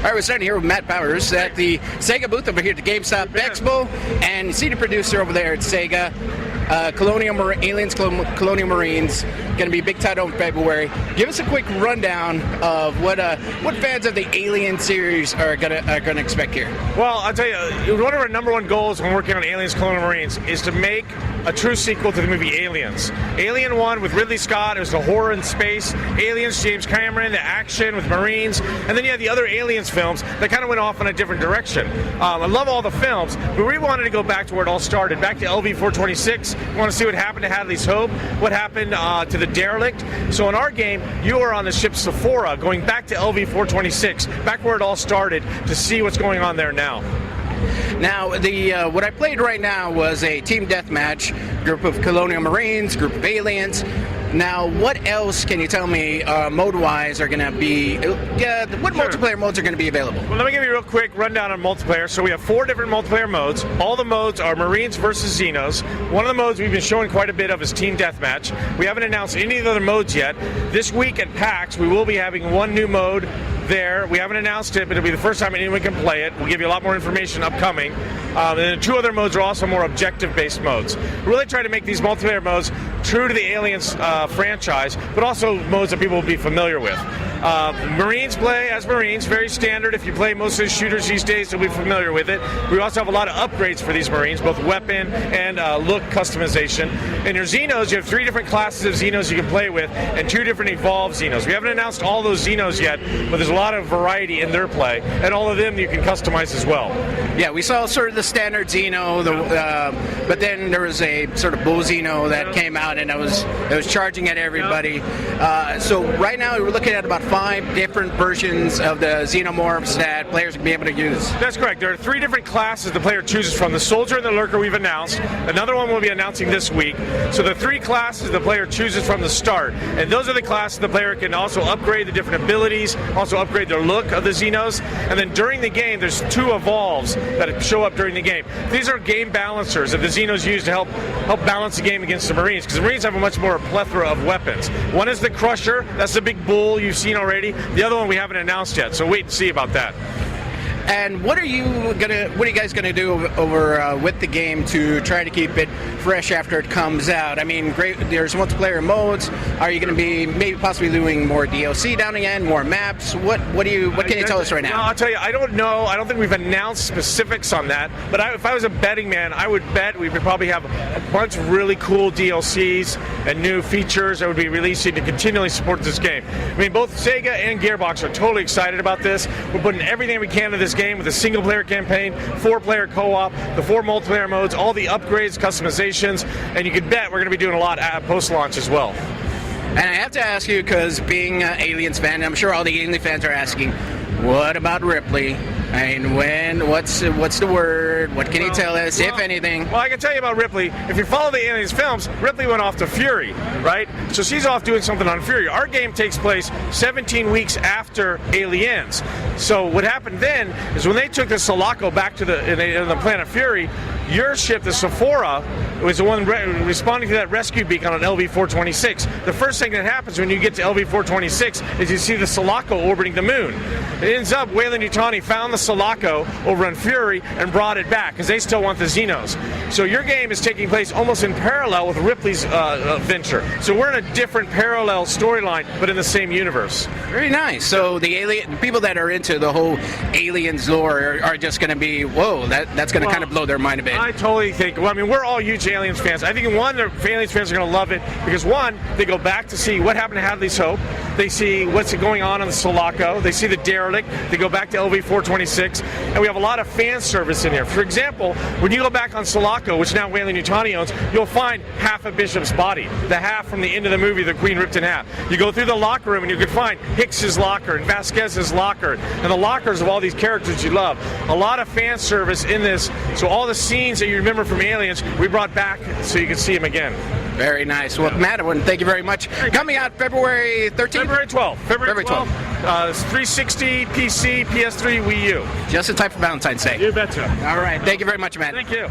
All right, we're starting here with Matt Powers at the Sega booth over here at the GameStop Expo, and senior producer over there at Sega. Colonial Marines, going to be a big title in February. Give us a quick rundown of what fans of the Alien series are gonna expect here. Well, I'll tell you, one of our number one goals when working on Aliens Colonial Marines is to make a true sequel to the movie Aliens. Alien 1 with Ridley Scott, it was the horror in space. Aliens, James Cameron, the action with Marines. And then you had the other Aliens films that kind of went off in a different direction. I love all the films, but we wanted to go back to where it all started, back to LV-426. We want to see what happened to Hadley's Hope, what happened to the derelict. So in our game, you are on the ship Sephora, going back to LV-426, back where it all started, to see what's going on there now. Now, what I played right now was a team deathmatch, group of Colonial Marines, group of aliens. Now, what else can you tell me mode-wise are going to be, what multiplayer modes are going to be available? Well, let me give you a real quick rundown on multiplayer. So we have 4 different multiplayer modes. All the modes are Marines versus Xenos. One of the modes we've been showing quite a bit of is Team Deathmatch. We haven't announced any of the other modes yet. This week at PAX, we will be having one new mode there. We haven't announced it, but it'll be the first time anyone can play it. We'll give you a lot more information upcoming. And then 2 other modes are also more objective-based modes. We're really trying to make these multiplayer modes true to the Aliens franchise, but also modes that people will be familiar with. Marines play as Marines, very standard. If you play most of the shooters these days, you'll be familiar with it. We also have a lot of upgrades for these Marines, both weapon and look customization. In your Xenos, you have 3 different classes of Xenos you can play with, and 2 different evolved Xenos. We haven't announced all those Xenos yet, but there's a lot of variety in their play, and all of them you can customize as well. Yeah, we saw sort of the standard Xeno, but then there was a sort of bull Xeno that came out, and it was charging at everybody. So right now we're looking at about 5 different versions of the xenomorphs that players will be able to use. That's correct. There are 3 different classes the player chooses from. The soldier and the lurker we've announced. Another one we'll be announcing this week. So the 3 classes the player chooses from the start, and those are the classes the player can also upgrade the different abilities, also upgrade their look of the Xenos, and then during the game there's 2 evolves that show up during the game. These are game balancers that the Xenos use to help balance the game against the Marines, because the Marines have a much more plethora of weapons. One is the Crusher, that's the big bull you've seen already. The other one we haven't announced yet, so wait and see about that. And what are you guys gonna do over with the game to try to keep it fresh after it comes out? I mean, great. There's multiplayer modes. Are you gonna be maybe possibly doing more DLC down the end, more maps? What can you tell us right now? No, I'll tell you, I don't know. I don't think we've announced specifics on that. But if I was a betting man, I would bet we would probably have a bunch of really cool DLCs and new features that would be releasing to continually support this game. I mean, both Sega and Gearbox are totally excited about this. We're putting everything we can into this game with a single-player campaign, 4-player co-op, the 4 multiplayer modes, all the upgrades, customizations, and you can bet we're going to be doing a lot at post-launch as well. And I have to ask you, because being an Aliens fan, I'm sure all the Alien fans are asking, what about Ripley? I mean, what's the word? What can you tell us, if anything? Well, I can tell you about Ripley. If you follow the Aliens films, Ripley went off to Fury, right? So she's off doing something on Fury. Our game takes place 17 weeks after Aliens. So what happened then is when they took the Sulaco back to the planet Fury, your ship, the Sephora, was the one responding to that rescue beacon on LV-426. The first thing that happens when you get to LV-426 is you see the Sulaco orbiting the moon. It ends up Weyland-Yutani found the Sulaco over on Fury and brought it back because they still want the Xenos. So your game is taking place almost in parallel with Ripley's venture. So we're in a different parallel storyline, but in the same universe. Very nice. So the people that are into the whole Aliens lore are just going to be, whoa, that's going to kind of blow their mind a bit. I totally think, well, I mean, we're all huge Aliens fans. I think, one, the Aliens fans are going to love it because, one, they go back to see what happened to Hadley's Hope. They see what's going on the Sulaco. They see the derelict. They go back to LV-426. And we have a lot of fan service in here. For example, when you go back on Sulaco, which now Weyland-Yutani owns, you'll find half a Bishop's body. The half from the end of the movie, the Queen ripped in half. You go through the locker room and you can find Hicks's locker and Vasquez's locker and the lockers of all these characters you love. A lot of fan service in this. So all the scenes that you remember from Aliens, we brought back so you can see them again. Very nice. Well, Matt, thank you very much. Coming out February 13th? February 12th. February 12th. 360, PC, PS3, Wii U. Just in time for Valentine's Day. You betcha. All right. Thank you very much, Matt. Thank you.